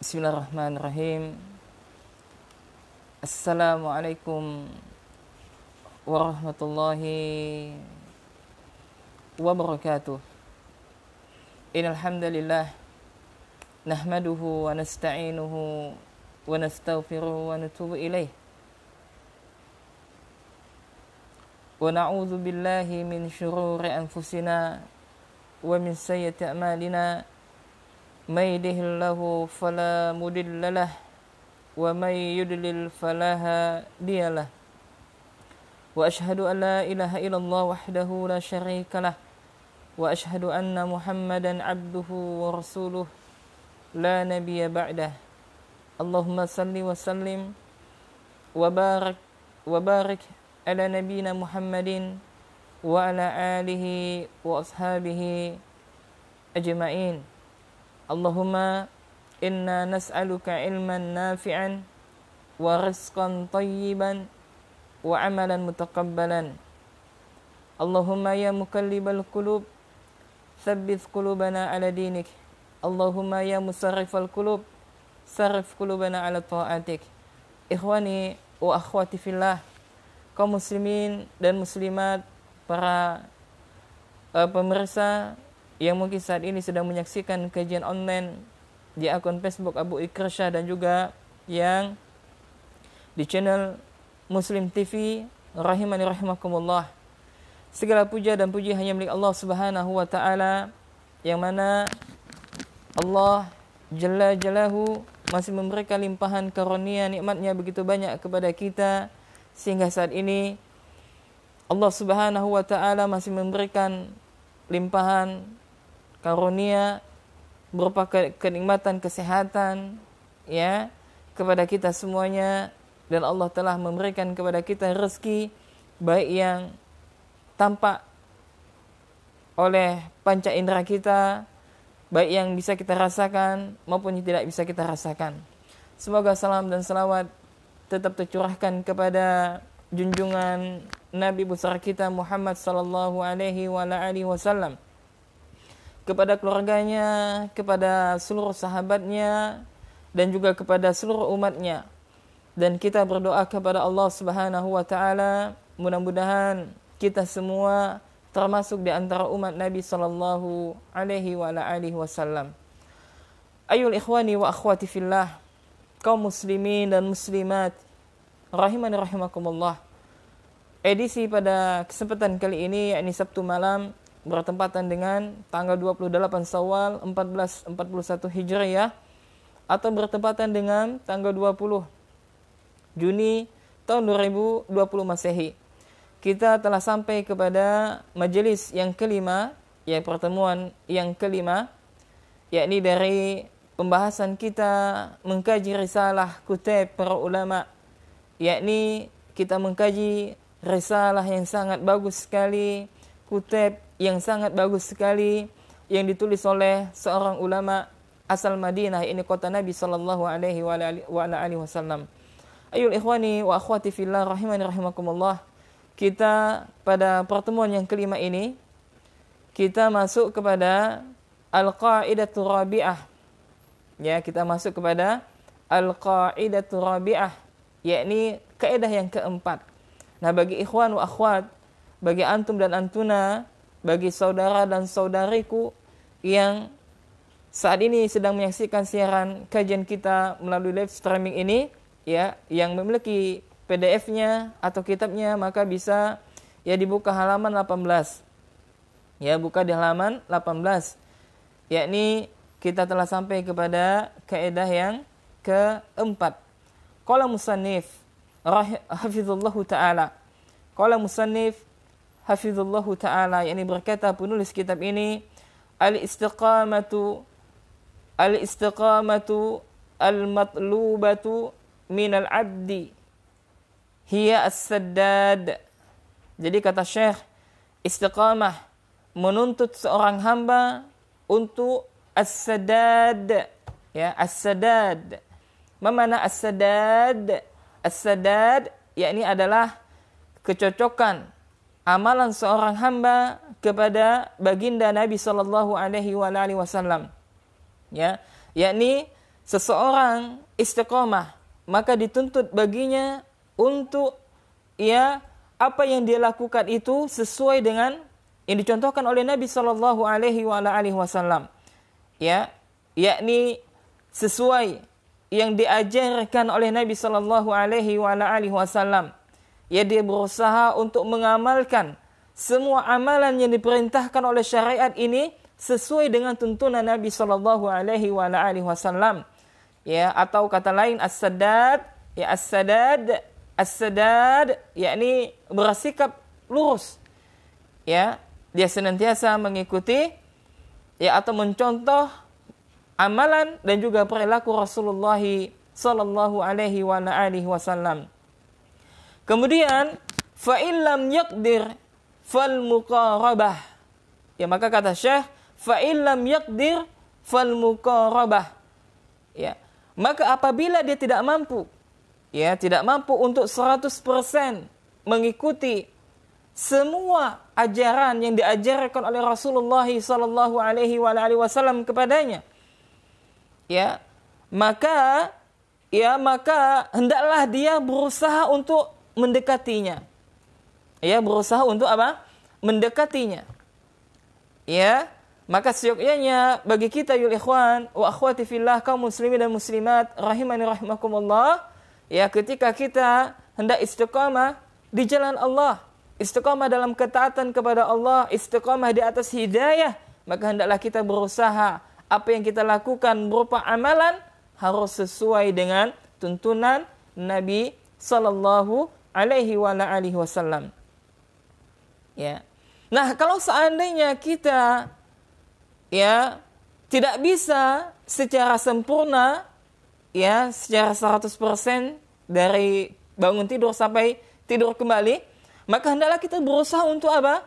Bismillahirrahmanirrahim. Assalamualaikum warahmatullahi wabarakatuh. Innal hamdalillah nahmaduhu wa nasta'inuhu wa nastaghfiruhu wa natubu ilaih. Wa na'udzu billahi min syururi anfusina wa min sayyiati a'malina. May yahdihillahu fala mudilla lahu wa may yudlil fala hadiyalah. Wa asyhadu an la ilaha illallah wahdahu la syarika lah wa asyhadu anna Muhammadan abduhu wa rasuluh la nabiyya ba'dah. Allahumma salli wa sallim wa barik ala nabiyyina Muhammadin wa ala alihi wa ashabihi ajma'in. Allahumma inna nas'aluka ilman nafi'an wa rizqan tayyiban wa amalan mutaqabbalan. Allahumma ya muqallibal qulub tsabbit qulubana ala dinik. Allahumma ya musarrifal qulub sarrif qulubana ala ta'atik. Ikhwani wa akhwati fillah, kaum muslimin dan muslimat, para pemirsa yang mungkin saat ini sedang menyaksikan kajian online di akun Facebook Abu Ikrsyah dan juga yang di channel Muslim TV, rahimani rahimakumullah. Segala puja dan puji hanya milik Allah Subhanahu wa taala, yang mana Allah Jalla Jalaluhu masih memberikan limpahan karunia nikmatnya begitu banyak kepada kita, sehingga saat ini Allah Subhanahu wa taala masih memberikan limpahan karunia berupa kenikmatan kesehatan ya kepada kita semuanya, dan Allah telah memberikan kepada kita rezeki baik yang tampak oleh panca indera kita, baik yang bisa kita rasakan maupun yang tidak bisa kita rasakan. Semoga salam dan salawat tetap tercurahkan kepada junjungan Nabi besar kita Muhammad sallallahu alaihi wasallam, kepada keluarganya, kepada seluruh sahabatnya, dan juga kepada seluruh umatnya. Dan kita berdoa kepada Allah Subhanahu wa taala, mudah-mudahan kita semua termasuk di antara umat Nabi sallallahu alaihi wasallam. Ayul ikhwani wa akhwati fillah, kaum muslimin dan muslimat, rahimani rahimakumullah. Edisi pada kesempatan kali ini, yakni Sabtu malam, bertempatan dengan tanggal 28 Syawal 1441 Hijriah, atau bertempatan dengan tanggal 20 Juni tahun 2020 Masehi. Kita telah sampai kepada majelis yang kelima, ya pertemuan yang kelima, yakni dari pembahasan kita mengkaji risalah kutub para ulama, yakni kita mengkaji risalah yang sangat bagus sekali, kutub yang sangat bagus sekali, yang ditulis oleh seorang ulama asal Madinah, ini kota Nabi sallallahu alaihi wasallam. Ayul ikhwani wa akhwati fillah, rahimani rahimakumullah. Kita pada pertemuan yang kelima ini, kita masuk kepada al-qaidatur rabi'ah. Ya, kita masuk kepada al-qaidatur rabi'ah, yakni kaidah yang keempat. Nah, bagi ikhwan wa akhwat, bagi antum dan antuna, bagi saudara dan saudariku yang saat ini sedang menyaksikan siaran kajian kita melalui live streaming ini, ya, yang memiliki PDF-nya atau kitabnya, maka bisa ya dibuka halaman 18. Ya, buka di halaman 18. Yakni kita telah sampai kepada kaidah yang keempat. Qala musannif hafizallahu taala. Qala musannif hafizallahu ta'ala, yakni berkata penulis kitab ini, al-istiqamatu al-matlubatu minal abdi hiya as-saddad. Jadi kata Syekh, istiqamah menuntut seorang hamba untuk as-saddad, ya, as-saddad. Mana as-saddad? As-saddad yakni adalah kecocokan amalan seorang hamba kepada baginda Nabi sallallahu alaihi wasallam. Ya, yakni seseorang istiqomah, maka dituntut baginya untuk ya apa yang dia lakukan itu sesuai dengan yang dicontohkan oleh Nabi sallallahu alaihi wasallam. Ya, yakni sesuai yang diajarkan oleh Nabi sallallahu alaihi wasallam. Ya, dia berusaha untuk mengamalkan semua amalan yang diperintahkan oleh syariat ini sesuai dengan tuntunan Nabi sallallahu alaihi wasallam. Ya, atau kata lain as-sadad, ya as-sadad yakni bersikap lurus. Ya, dia senantiasa mengikuti ya atau mencontoh amalan dan juga perilaku Rasulullah sallallahu alaihi wasallam. Kemudian fa illam yaqdir fal muqarabah. Ya, maka kata Syekh fa illam yaqdir fal muqarabah. Ya, maka apabila dia tidak mampu, ya tidak mampu untuk 100% mengikuti semua ajaran yang diajarkan oleh Rasulullah sallallahu alaihi wasallam kepadanya, ya maka hendaklah dia berusaha untuk mendekatinya. Ya, berusaha untuk apa? Mendekatinya. Ya, maka seyogyanya bagi kita yul ikhwan wa akhwati fillah, kaum muslimin dan muslimat rahimani rahimakumullah, ya ketika kita hendak istiqamah di jalan Allah, istiqamah dalam ketaatan kepada Allah, istiqamah di atas hidayah, maka hendaklah kita berusaha apa yang kita lakukan berupa amalan harus sesuai dengan tuntunan Nabi sallallahu alaihi wasallam. Ya. Nah, kalau seandainya kita ya tidak bisa secara sempurna ya secara 100% dari bangun tidur sampai tidur kembali, maka hendaklah kita berusaha untuk apa?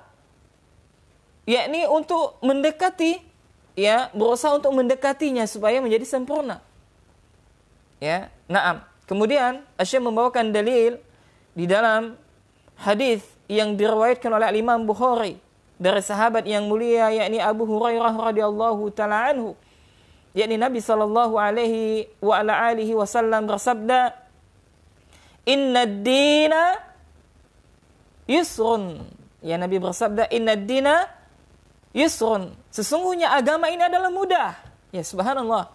Yakni untuk mendekati, ya, berusaha untuk mendekatinya supaya menjadi sempurna. Ya, na'am. Kemudian Asy-Syaikh membawakan dalil di dalam hadis yang diriwayatkan oleh Imam Bukhari dari sahabat yang mulia yakni Abu Hurairah radhiyallahu taala anhu, yakni Nabi sallallahu alaihi wasallam bersabda, "Innad dina yusrun." Ya, Nabi bersabda, "Innad dina yusrun." Sesungguhnya agama ini adalah mudah. Ya, subhanallah.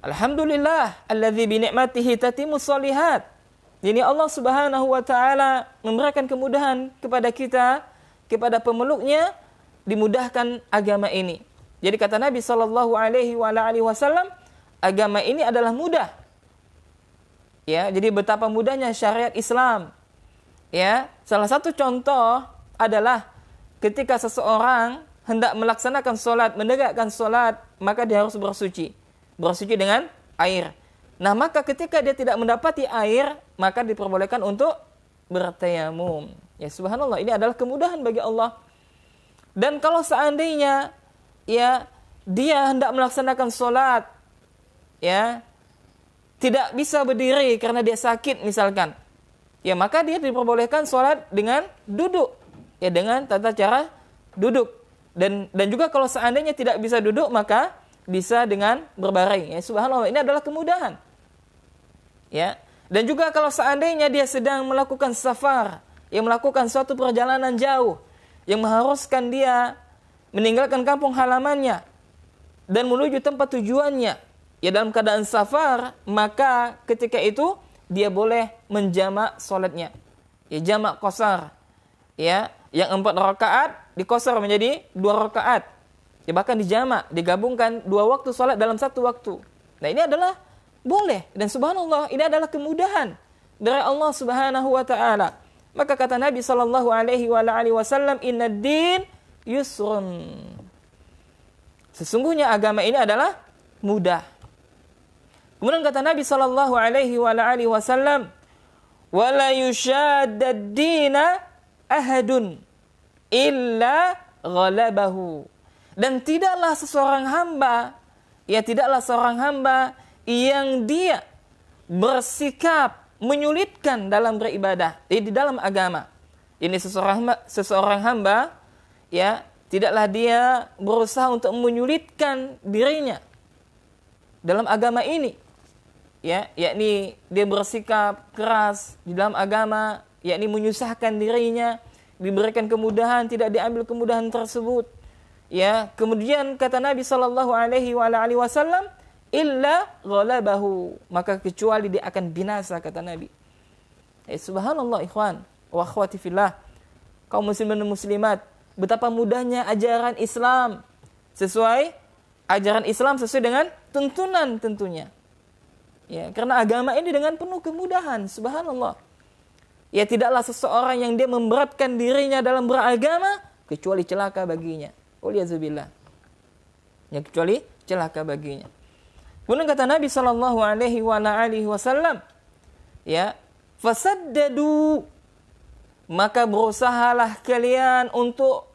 Alhamdulillah alladzi bi ni'matihi tatimmus shalihat. Jadi Allah Subhanahu wa taala memberikan kemudahan kepada kita, kepada pemeluknya, dimudahkan agama ini. Jadi kata Nabi sallallahu alaihi wasallam, agama ini adalah mudah. Ya, jadi betapa mudahnya syariat Islam. Ya, salah satu contoh adalah ketika seseorang hendak melaksanakan salat, menegakkan salat, maka dia harus bersuci. Bersuci dengan air. Nah, maka ketika dia tidak mendapati air, maka diperbolehkan untuk bertayamum. Ya, subhanallah, ini adalah kemudahan bagi Allah. Dan kalau seandainya ya dia hendak melaksanakan salat, ya tidak bisa berdiri karena dia sakit misalkan, ya maka dia diperbolehkan salat dengan duduk, ya dengan tata cara duduk. Dan juga kalau seandainya tidak bisa duduk, maka bisa dengan berbaring. Ya, subhanallah, ini adalah kemudahan. Ya, dan juga kalau seandainya dia sedang melakukan safar, yang melakukan suatu perjalanan jauh yang mengharuskan dia meninggalkan kampung halamannya dan menuju tempat tujuannya, ya dalam keadaan safar, maka ketika itu dia boleh menjamak salatnya. Ya, jamak qasar. Ya, yang 4 rakaat diqasar menjadi 2 rakaat. Ya, bahkan dijamak, digabungkan 2 waktu salat dalam 1 waktu. Nah, ini adalah boleh, dan subhanallah, ini adalah kemudahan dari Allah Subhanahu wa taala. Maka kata Nabi sallallahu alaihi wasallam, "Innad din yusrun." Sesungguhnya agama ini adalah mudah. Kemudian kata Nabi sallallahu alaihi wasallam, "Wa la yushaddad dina ahadun illa ghalabahu." Dan tidaklah seorang hamba yang dia bersikap menyulitkan dalam beribadah di dalam agama. Ini seseorang hamba ya tidaklah dia berusaha untuk menyulitkan dirinya dalam agama ini, ya, yakni dia bersikap keras di dalam agama, yakni menyusahkan dirinya, diberikan kemudahan, tidak diambil kemudahan tersebut. Ya, kemudian kata Nabi sallallahu alaihi wasallam, illa ghalabahu, maka kecuali dia akan binasa, kata Nabi. Subhanallah ikhwan wa akhwati fillah, kaum muslimin dan muslimat, betapa mudahnya ajaran Islam sesuai dengan tuntunan tentunya. Ya, karena agama ini dengan penuh kemudahan, subhanallah. Ya, tidaklah seseorang yang dia memberatkan dirinya dalam beragama kecuali celaka baginya. Waliyadzubillah. Ya, kecuali celaka baginya. Kemudian kata Nabi sallallahu alaihi wasallam, ya, fasaddadu, maka berusahalah kalian untuk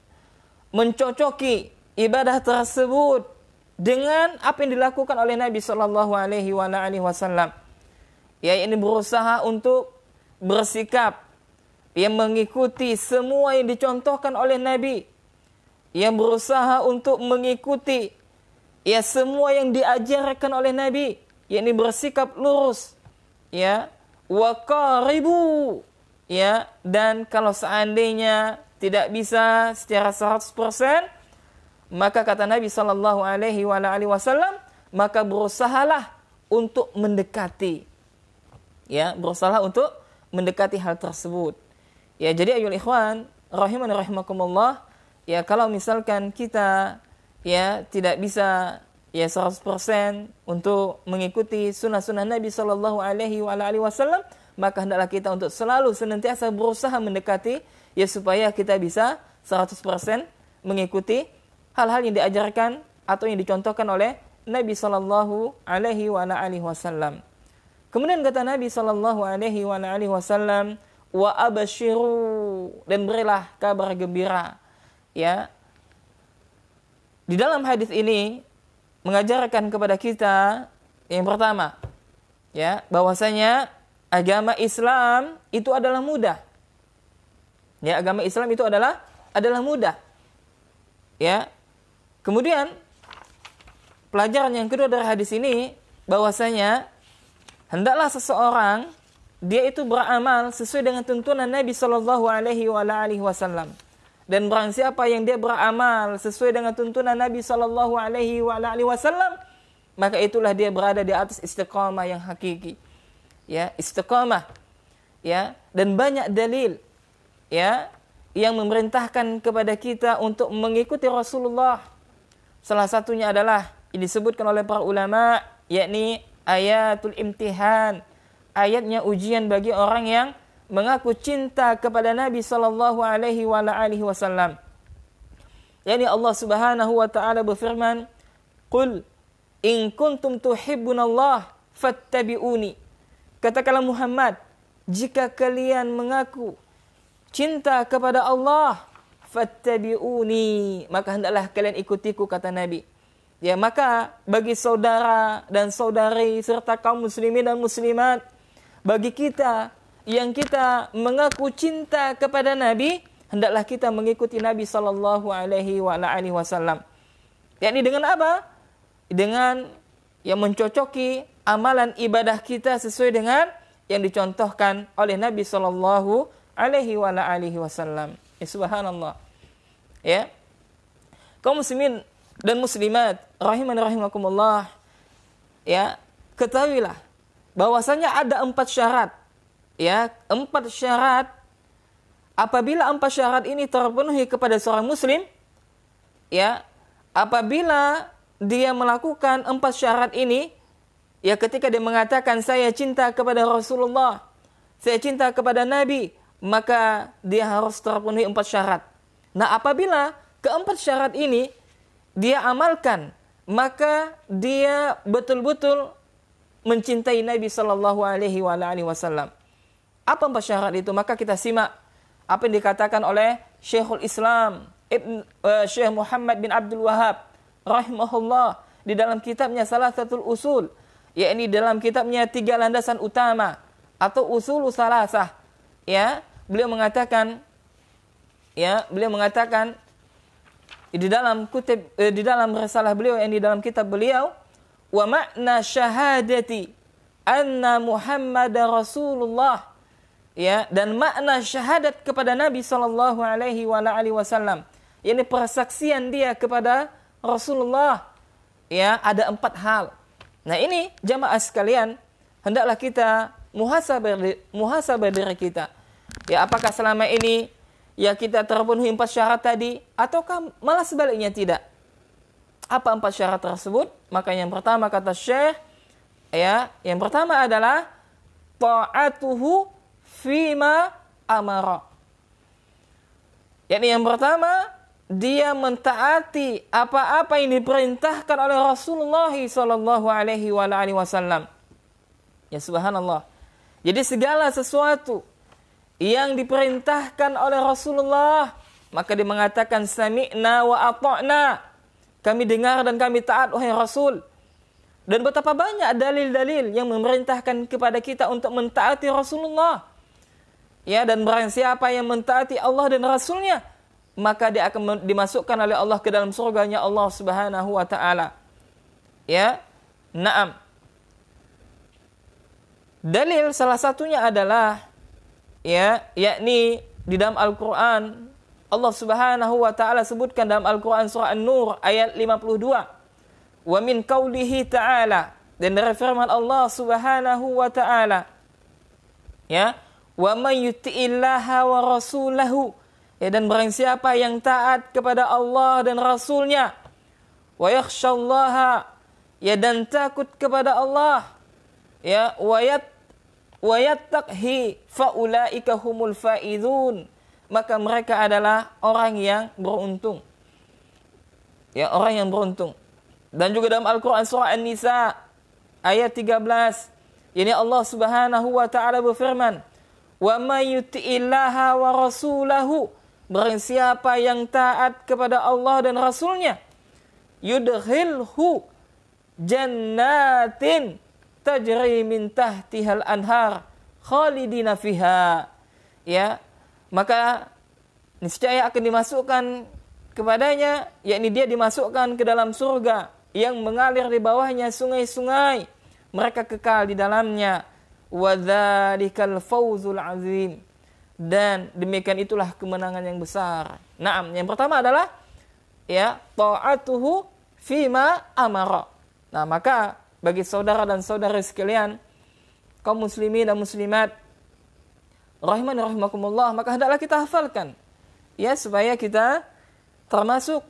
mencocoki ibadah tersebut dengan apa yang dilakukan oleh Nabi sallallahu alaihi wasallam. Ya, ini berusaha untuk bersikap yang mengikuti semua yang dicontohkan oleh Nabi, yang berusaha untuk mengikuti ya semua yang diajarkan oleh Nabi, yakni bersikap lurus, ya, wa qaribu, ya, dan kalau seandainya tidak bisa secara 100%, maka kata Nabi sallallahu alaihi wasallam, maka berusahalah untuk mendekati, ya, berusahalah untuk mendekati hal tersebut. Ya, jadi ayyuhal ikhwan rahimani rahimakumullah, ya, kalau misalkan kita ya tidak bisa ya 100% untuk mengikuti sunnah-sunnah Nabi sallallahu alaihi wasallam, maka hendaklah kita untuk selalu senantiasa berusaha mendekati, ya, supaya kita bisa 100% mengikuti hal-hal yang diajarkan atau yang dicontohkan oleh Nabi sallallahu alaihi wasallam. Kemudian kata Nabi sallallahu alaihi wasallam, wa abashiru, dan berilah kabar gembira. Ya, di dalam hadis ini mengajarkan kepada kita yang pertama, ya, bahwasanya agama Islam itu adalah mudah. Ya, agama Islam itu adalah mudah. Ya. Kemudian pelajaran yang kedua dari hadis ini, bahwasanya hendaklah seseorang dia itu beramal sesuai dengan tuntunan Nabi sallallahu alaihi wasallam. Dan barang siapa yang dia beramal sesuai dengan tuntunan Nabi sallallahu alaihi wasallam, maka itulah dia berada di atas istiqamah yang hakiki. Ya, istiqamah. Ya, dan banyak dalil, ya, yang memerintahkan kepada kita untuk mengikuti Rasulullah. Salah satunya adalah yang disebutkan oleh para ulama, yakni ayatul imtihan, ayatnya ujian bagi orang yang mengaku cinta kepada Nabi sallallahu alaihi wasallam. Yani Allah Subhanahu wa taala berfirman, "Qul in kuntum tuhibbunallah fattabi'uni." Katakanlah Muhammad, jika kalian mengaku cinta kepada Allah, fattabi'uni, maka hendaklah kalian ikutiku, kata Nabi. Ya, maka bagi saudara dan saudari serta kaum muslimin dan muslimat, bagi kita yang kita mengaku cinta kepada Nabi, hendaklah kita mengikuti Nabi sallallahu alaihi wasallam. Yakni dengan apa? Dengan yang mencocoki amalan ibadah kita sesuai dengan yang dicontohkan oleh Nabi sallallahu alaihi wasallam. Ya, subhanallah. Ya. Kaum muslimin dan muslimat rahimani rahimakumullah, ya, ketahuilah bahwasanya ada 4 syarat. Ya, 4 syarat. Apabila 4 syarat ini terpenuhi kepada seorang muslim, ya, apabila dia melakukan 4 syarat ini, ya, ketika dia mengatakan saya cinta kepada Rasulullah, saya cinta kepada Nabi, maka dia harus terpenuhi 4 syarat. Nah, apabila keempat syarat ini dia amalkan, maka dia betul-betul mencintai Nabi sallallahu alaihi wasallam. Apa 4 syarat itu? Maka kita simak apa yang dikatakan oleh Syekhul Islam Syekh Muhammad bin Abdul Wahhab rahimahullah di dalam kitabnya Salasatul Usul, yakni dalam kitabnya 3 landasan utama atau Usulus Salasah. Ya, beliau mengatakan di dalam risalah beliau yang di dalam kitab beliau, wa makna syahadati anna Muhammadar Rasulullah, ya, dan makna syahadat kepada Nabi sallallahu alaihi wasallam, yakni persaksian dia kepada Rasulullah, ya, ada 4 hal. Nah, ini jamaah sekalian, hendaklah kita muhasabah diri kita. Ya, apakah selama ini ya kita terpenuhi 4 syarat tadi, ataukah malah sebaliknya tidak? Apa 4 syarat tersebut? Maka yang pertama kata Syekh, ya, yang pertama adalah ta'atuhu fima amara. Yakni yang pertama, dia mentaati apa-apa yang diperintahkan oleh Rasulullah sallallahu alaihi wasallam. Ya, subhanallah. Jadi segala sesuatu yang diperintahkan oleh Rasulullah, maka dia mengatakan sami'na wa ata'na. Kami dengar dan kami taat wahai Rasul. Dan betapa banyak dalil-dalil yang memerintahkan kepada kita untuk mentaati Rasulullah. Ya, dan barang siapa yang mentaati Allah dan Rasulnya, maka dia akan dimasukkan oleh Allah ke dalam surganya Allah Subhanahu wa taala. Ya. Naam. Dalil salah satunya adalah, ya, yakni di dalam Al-Qur'an Allah Subhanahu wa taala sebutkan dalam Al-Qur'an surah An-Nur ayat 52. Wa min qaulihi ta'ala, dan dari firman Allah Subhanahu wa taala, ya, wa may yuti'illaha wa rasulahu, ya, dan barang siapa yang taat kepada Allah dan Rasulnya, wa yakhshallaha, ya, dan takut kepada Allah, ya, wa yattaqhi faulaika humul faizun, maka mereka adalah orang yang beruntung. Ya, orang yang beruntung. Dan juga dalam Al-Qur'an surah An-Nisa ayat 13, ini Allah Subhanahu wa taala berfirman, "Wa may yuti'illaha wa rasulahu", barang siapa yang taat kepada Allah dan Rasulnya, yudkhilhu jannatin tajri min tahtihal anhar khalidina fiha, ya, maka niscaya akan dimasukkan kepadanya, yakni dia dimasukkan ke dalam surga yang mengalir di bawahnya sungai-sungai, mereka kekal di dalamnya. Wa dzalikal fawzul azim, dan demikian itulah kemenangan yang besar. Naam, yang pertama adalah, ya, ta'atuhu fima amara. Nah, maka bagi saudara dan saudari sekalian, kaum muslimin dan muslimat rahimani rahimakumullah, maka hendaklah kita hafalkan, ya, supaya kita termasuk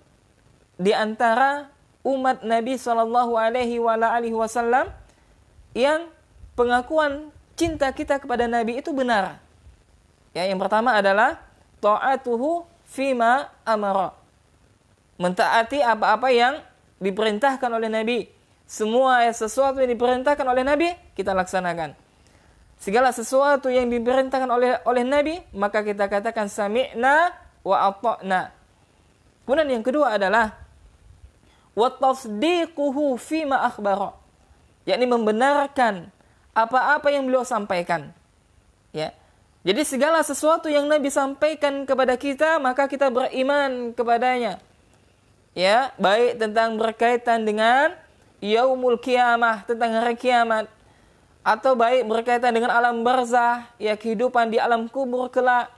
di antara umat Nabi sallallahu alaihi wasallam yang pengakuan cinta kita kepada Nabi itu benar. Ya, yang pertama adalah ta'atuhu fima amara. Mentaati apa-apa yang diperintahkan oleh Nabi. Semua sesuatu yang diperintahkan oleh Nabi kita laksanakan. Segala sesuatu yang diperintahkan oleh Nabi, maka kita katakan sami'na wa ata'na. Kemudian yang kedua adalah wa tasdiquhu fima akhbara, yakni membenarkan apa-apa yang beliau sampaikan. Ya. Jadi segala sesuatu yang Nabi sampaikan kepada kita, maka kita beriman kepadanya. Ya, baik tentang berkaitan dengan yaumul qiyamah, tentang hari kiamat, atau baik berkaitan dengan alam barzah, ya, kehidupan di alam kubur kelak,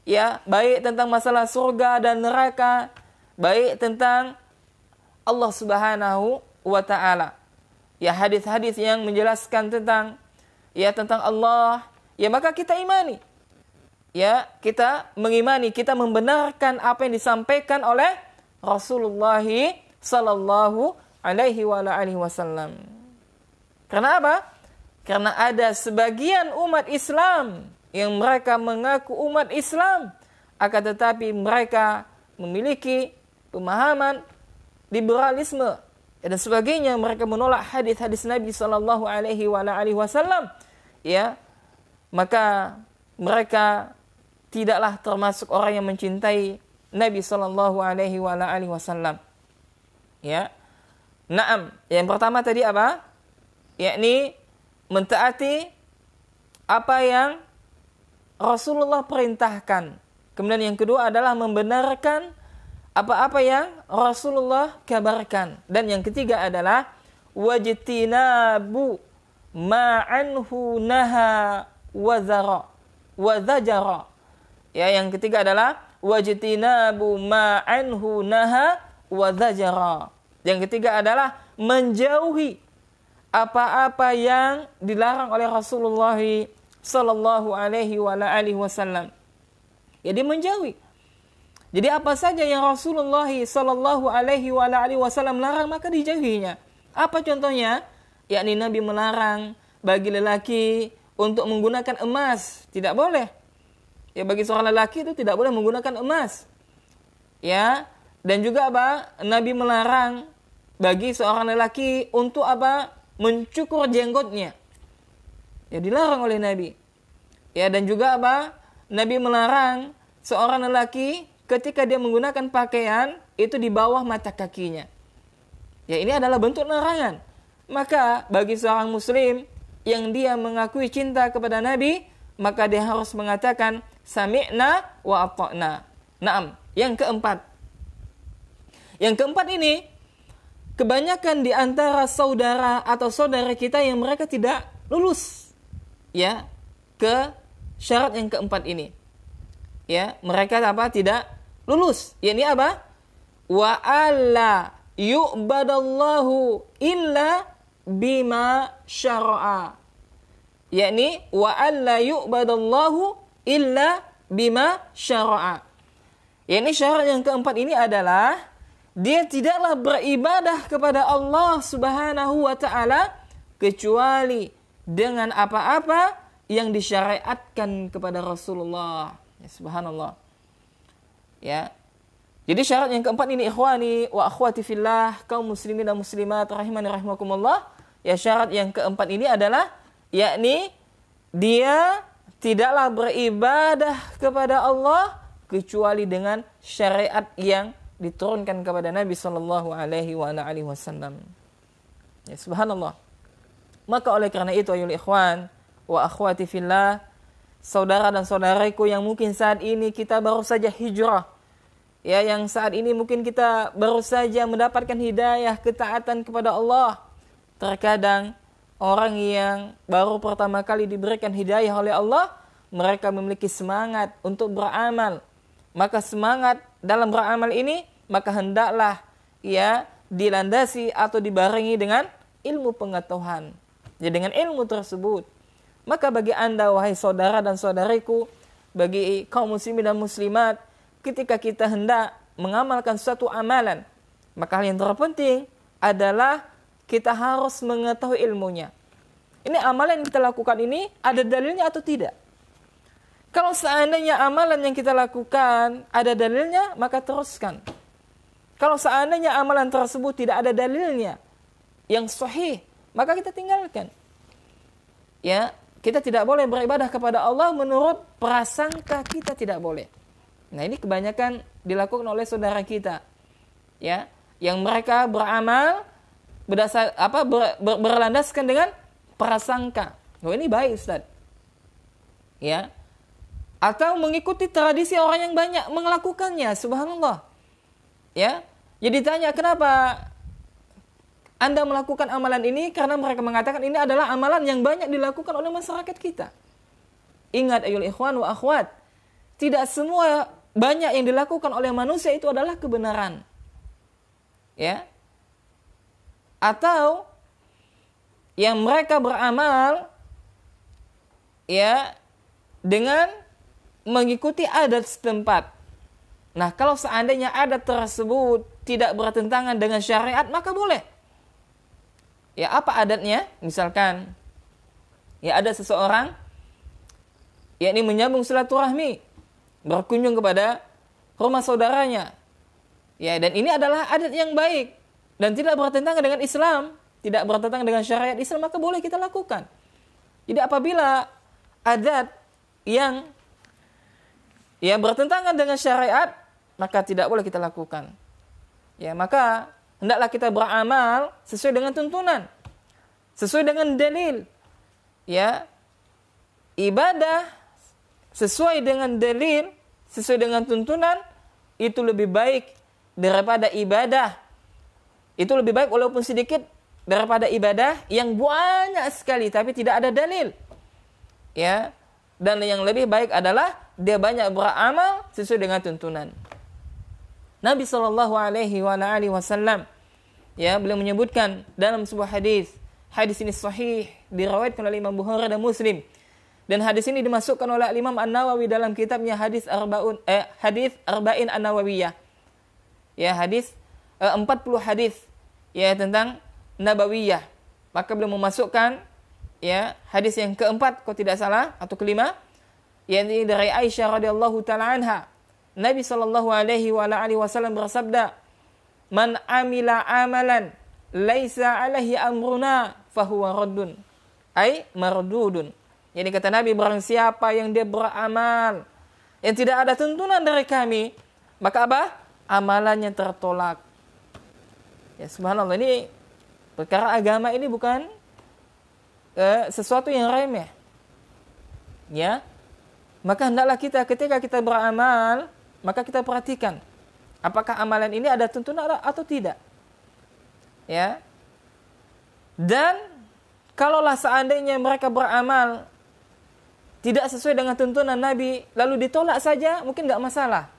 ya, baik tentang masalah surga dan neraka, baik tentang Allah Subhanahu wa taala. Ya, hadis-hadis yang menjelaskan tentang, ya, tentang Allah, ya, maka kita imani. Ya, kita mengimani, kita membenarkan apa yang disampaikan oleh Rasulullah sallallahu alaihi wasallam. Karena apa? Karena ada sebagian umat Islam yang mereka mengaku umat Islam, akan tetapi mereka memiliki pemahaman liberalisme dan sebagainya. Mereka menolak hadis-hadis Nabi sallallahu alaihi wasallam. Ya, maka mereka tidaklah termasuk orang yang mencintai Nabi sallallahu alaihi wasallam. Ya. Naam, yang pertama tadi apa? Yakni mentaati apa yang Rasulullah perintahkan. Kemudian yang kedua adalah membenarkan apa-apa yang Rasulullah kabarkan. Dan yang ketiga adalah wajtinabu ma'anhu naha wa zajara. Ya, yang ketiga adalah wajtinabu ma'anhu naha wa zajara. Yang ketiga adalah menjauhi apa-apa yang dilarang oleh Rasulullah sallallahu alaihi wasallam. Jadi menjauhi. Jadi apa saja yang Rasulullah sallallahu alaihi wasallam larang maka dijauhinya. Apa contohnya? Yakni Nabi melarang bagi lelaki untuk menggunakan emas, tidak boleh. Ya, bagi seorang lelaki itu tidak boleh menggunakan emas. Ya, dan juga apa? Nabi melarang bagi seorang lelaki untuk apa? Mencukur jenggotnya. Ya, dilarang oleh Nabi. Ya, dan juga apa? Nabi melarang seorang lelaki ketika dia menggunakan pakaian itu di bawah mata kakinya. Ya, ini adalah bentuk larangan. Maka bagi seorang muslim yang dia mengakui cinta kepada Nabi, maka dia harus mengatakan sami'na wa ata'na. Naam. Yang keempat. Yang keempat ini, kebanyakan di antara saudara atau saudara kita yang mereka tidak lulus ya ke syarat yang keempat ini. Ya, mereka apa? Tidak lulus. Ya, ini apa? Wa alla yu'badallahu illa bima syara'a. Yakni wa alla yu'badallahu illa bima syara'a. Yakni syarat yang keempat ini adalah dia tidaklah beribadah kepada Allah Subhanahu wa taala kecuali dengan apa-apa yang disyariatkan kepada Rasulullah. Ya, subhanallah. Ya. Jadi syarat yang keempat ini ikhwani wa akhwati fillah, kaum muslimin dan muslimat rahimani rahimakumullah. Ya, syarat yang keempat ini adalah yakni dia tidaklah beribadah kepada Allah kecuali dengan syariat yang diturunkan kepada Nabi sallallahu alaihi wasallam. Ya, subhanallah. Maka oleh karena itu ayol ikhwan wa akhwati fillah, saudara dan saudaraku yang mungkin saat ini kita baru saja hijrah, ya, yang saat ini mungkin kita baru saja mendapatkan hidayah ketaatan kepada Allah. Terkadang orang yang baru pertama kali diberikan hidayah oleh Allah, mereka memiliki semangat untuk beramal. Maka semangat dalam beramal ini maka hendaklah ya dilandasi atau dibarengi dengan ilmu pengetahuan. Ya, dengan ilmu tersebut. Maka bagi Anda wahai saudara dan saudariku, bagi kaum muslimin dan muslimat, ketika kita hendak mengamalkan suatu amalan, maka hal yang terpenting adalah kita harus mengetahui ilmunya. Ini amalan yang kita lakukan ini ada dalilnya atau tidak? Kalau seandainya amalan yang kita lakukan ada dalilnya, maka teruskan. Kalau seandainya amalan tersebut tidak ada dalilnya yang sahih, maka kita tinggalkan. Ya, kita tidak boleh beribadah kepada Allah menurut prasangka kita, tidak boleh. Nah, ini kebanyakan dilakukan oleh saudara kita. Ya, yang mereka beramal berdasar berlandaskan dengan prasangka. Oh, ini baik, Ustaz. Ya. Atau mengikuti tradisi orang yang banyak melakukannya, subhanallah. Ya. Jadi tanya, kenapa Anda melakukan amalan ini? Karena mereka mengatakan ini adalah amalan yang banyak dilakukan oleh masyarakat kita. Ingat ayol ikhwan wa akhwat, tidak semua banyak yang dilakukan oleh manusia itu adalah kebenaran. Ya. Atau yang mereka beramal ya dengan mengikuti adat setempat. Nah, kalau seandainya adat tersebut tidak bertentangan dengan syariat, maka boleh. Ya, apa adatnya? Misalkan ya ada seseorang yakni menyambung silaturahmi, berkunjung kepada rumah saudaranya. Ya, dan ini adalah adat yang baik dan tidak bertentangan dengan Islam, tidak bertentangan dengan syariat Islam, maka boleh kita lakukan. Jadi apabila adat yang bertentangan dengan syariat, maka tidak boleh kita lakukan. Ya, maka hendaklah kita beramal sesuai dengan tuntunan, sesuai dengan dalil. Ya, ibadah sesuai dengan dalil, sesuai dengan tuntunan itu lebih baik daripada ibadah. Itu lebih baik walaupun sedikit daripada ibadah yang banyak sekali tapi tidak ada dalil. Ya. Dan yang lebih baik adalah dia banyak beramal sesuai dengan tuntunan. Nabi sallallahu alaihi wasallam beliau menyebutkan dalam sebuah hadis. Hadis ini sahih, diriwayatkan oleh Imam Bukhari dan Muslim. Dan hadis ini dimasukkan oleh Imam An-Nawawi dalam kitabnya hadis Arba'in An-Nawawiyah. Ya, hadis 40 hadis tentang Nabawiyah. Maka beliau memasukkan hadis yang keempat kalau tidak salah atau kelima, yakni dari Aisyah radhiyallahu taala anha. Nabi sallallahu alaihi wasallam bersabda, "Man amila amalan laisa alaihi amruna fahuwa raddun." Ai mardudun. Jadi kata Nabi, barang siapa yang dia beramal yang tidak ada tuntunan dari kami, maka apa? Amalannya tertolak. Ya subhanallah, ini perkara agama ini bukan sesuatu yang remeh. Ya. Maka hendaklah kita ketika kita beramal, maka kita perhatikan apakah amalan ini ada tuntunan atau tidak. Ya. Dan kalaulah seandainya mereka beramal tidak sesuai dengan tuntunan Nabi, lalu ditolak saja, mungkin enggak masalah.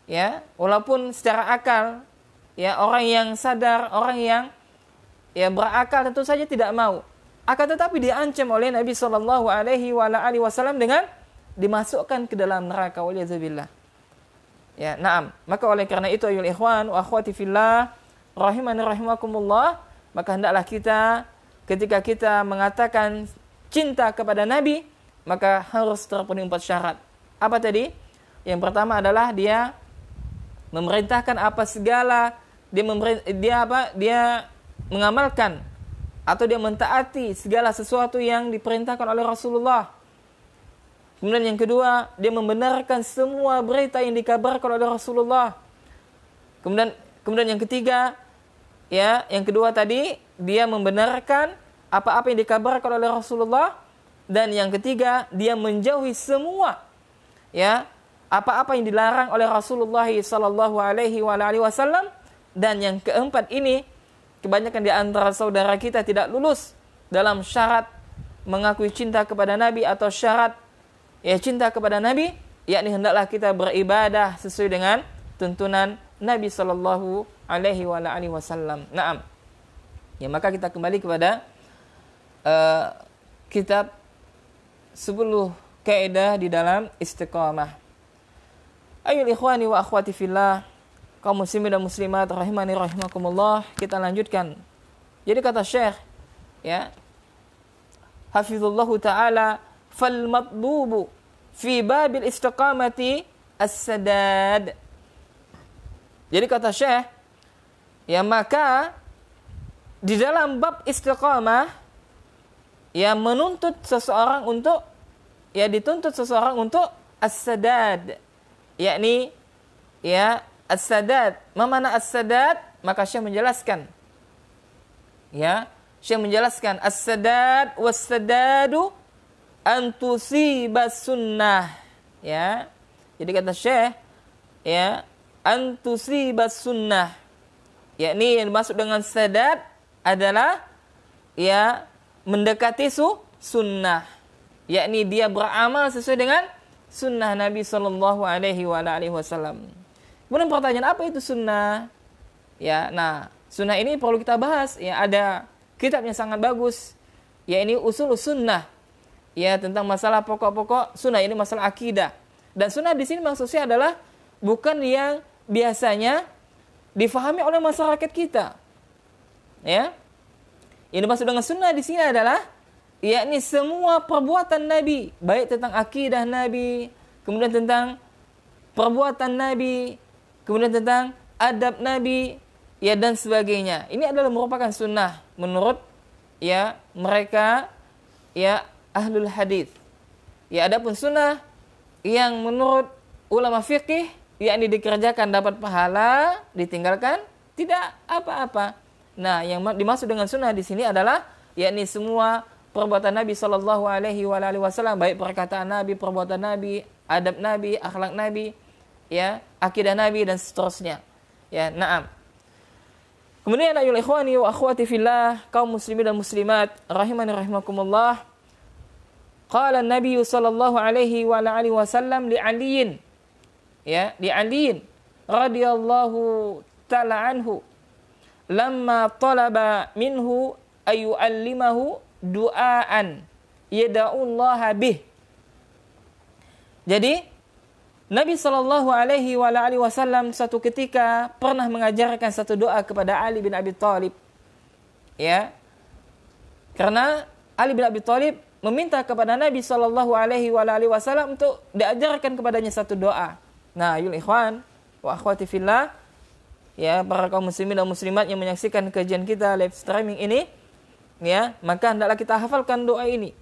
Ya, walaupun secara akal, orang yang sadar, orang yang berakal tentu saja tidak mau. Akan tetapi diancam oleh Nabi sallallahu alaihi wasallam dengan dimasukkan ke dalam neraka, waliyadzubillah. Ya, na'am. Maka oleh karena itu ayyuhal ikhwan wa akhwati fillah, rahimani rahimakumullah, maka hendaklah kita ketika kita mengatakan cinta kepada Nabi, maka harus terpenuhi 4 syarat. Apa tadi? Yang pertama adalah dia memerintahkan apa segala, dia mengamalkan atau dia mentaati segala sesuatu yang diperintahkan oleh Rasulullah. Kemudian yang kedua, dia membenarkan semua berita yang dikabarkan oleh Rasulullah. Kemudian yang ketiga, yang kedua tadi, dia membenarkan apa-apa yang dikabarkan oleh Rasulullah. Dan yang ketiga, dia menjauhi semua apa-apa yang dilarang oleh Rasulullah sallallahu alaihi wasallam. Dan yang keempat ini, kebanyakan di antara saudara kita tidak lulus dalam syarat mengakui cinta kepada Nabi atau syarat cinta kepada Nabi, yakni hendaklah kita beribadah sesuai dengan tuntunan Nabi sallallahu alaihi wasallam. Naam. Ya, maka kita kembali kepada kitab 10 kaidah di dalam istiqamah. Ayyuhal ikhwani wa akhwati fillah, kaum muslimin dan muslimat rahimani rahimakumullah, kita lanjutkan. Jadi kata Syekh hafizullahu taala, fal matlubu fi babil istiqamati as-sadad. Jadi kata Syekh, maka di dalam bab istiqamah menuntut seseorang untuk dituntut seseorang untuk as-sadad, yakni as-sadad. Mana as-sadad? Maka Syekh menjelaskan. Syekh menjelaskan as-sadad was-sadadu an tusibas sunnah. Jadi kata Syekh an tusibas sunnah, yakni yang dimaksud dengan sadad adalah mendekati sunnah, yakni dia beramal sesuai dengan sunnah Nabi sallallahu alaihi wasallam. Kemudian pertanyaan, apa itu sunnah? Nah, sunnah ini perlu kita bahas. Ada kitab yang sangat bagus, ini usul sunnah. Tentang masalah pokok-pokok sunnah, ini masalah akidah. Dan sunnah di sini maksudnya adalah bukan yang biasanya difahami oleh masyarakat kita. Ini maksud dengan sunnah di sini adalah yakni semua perbuatan Nabi, baik tentang akidah Nabi, kemudian tentang perbuatan Nabi, kemudian tentang adab Nabi, dan sebagainya. Ini adalah merupakan sunnah menurut mereka ahlul hadis. Adapun sunnah yang menurut ulama fikih, yakni dikerjakan dapat pahala, ditinggalkan tidak apa-apa. Nah, yang dimaksud dengan sunnah di sini adalah yakni semua perbuatan Nabi sallallahu alaihi wasallam, baik perkataan Nabi, perbuatan Nabi, adab Nabi, akhlak Nabi, akidah Nabi dan seterusnya. Ya, na'am. Kemudian ayol ikhwani wa akhwati fillah, kaum muslimin dan muslimat rahimani rahimakumullah. Qala Nabi sallallahu alaihi wa alihi wasallam li Aliin, ya, li Aliin radhiyallahu ta'ala anhu, lamma talaba minhu ayu'allimahu du'aan yada'ullaha bih. Jadi Nabi sallallahu alaihi wasallam satu ketika pernah mengajarkan satu doa kepada Ali bin Abi Thalib. Ya. Karena Ali bin Abi Thalib meminta kepada Nabi sallallahu alaihi wasallam untuk diajarkan kepadanya satu doa. Nah, ayul ikhwan wa akhwati fillah, ya, para kaum muslimin dan muslimat yang menyaksikan kajian kita live streaming ini, ya, maka hendaklah kita hafalkan doa ini.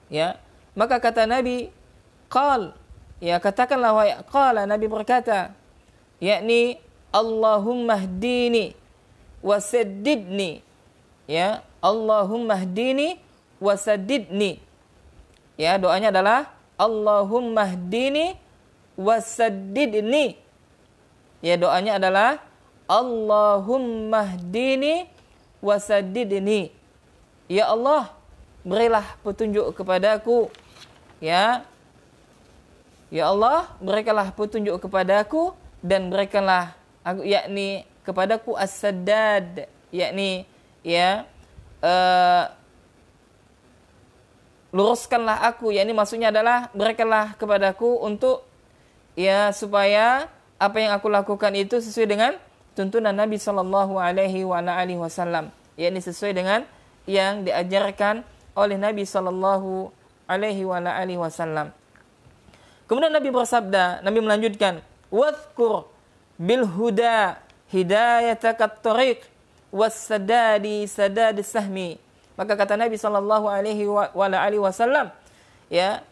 Ya. Maka kata Nabi, qal, ya, katakanlah wahai, qala, Nabi berkata, yakni Allahumma hdini wasaddidni, ya, Allahumma hdini wasaddidni. Ya, doanya adalah Allahumma hdini wasaddidni. Ya, doanya adalah Allahumma hdini wasaddidni. Ya Allah, berilah petunjuk kepadaku. Ya, ya Allah, berikanlah petunjuk kepadaku dan berikanlah aku, yakni kepadaku as-saddad, yakni, ya, luruskanlah aku, yakni maksudnya adalah berikanlah kepadaku untuk, ya, supaya apa yang aku lakukan itu sesuai dengan tuntunan Nabi sallallahu alaihi wasallam, yakni sesuai dengan yang diajarkan oleh Nabi sallallahu alaihi wasallam. Kemudian Nabi bersabda, Nabi melanjutkan, wadhkur bil huda hidayatakat tariq wassadadi sadad sahmi. Maka kata Nabi sallallahu alaihi wasallam, ya,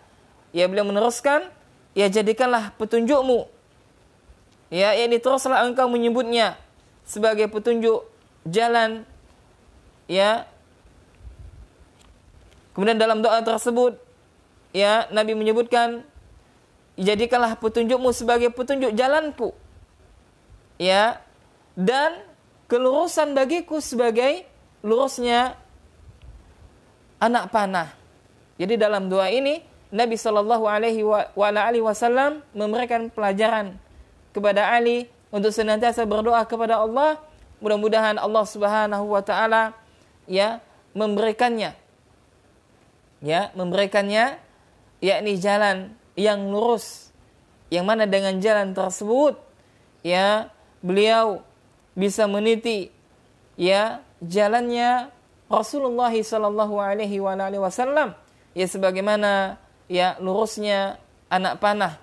beliau meneruskan, ya, jadikanlah petunjukmu, ya, ini teruslah engkau menyebutnya sebagai petunjuk jalan, ya. Kemudian dalam doa tersebut, ya, Nabi menyebutkan, jadikanlah petunjukmu sebagai petunjuk jalanku, ya, dan kelurusan bagiku sebagai lurusnya anak panah. Jadi dalam doa ini Nabi sallallahu alaihi wasallam memberikan pelajaran kepada Ali untuk senantiasa berdoa kepada Allah, mudah-mudahan Allah Subhanahu wa taala, ya, memberikannya, yakni jalan yang lurus, yang mana dengan jalan tersebut, ya, beliau bisa meniti, ya, jalannya Rasulullah sallallahu alaihi wasallam, ya, sebagaimana, ya, lurusnya anak panah,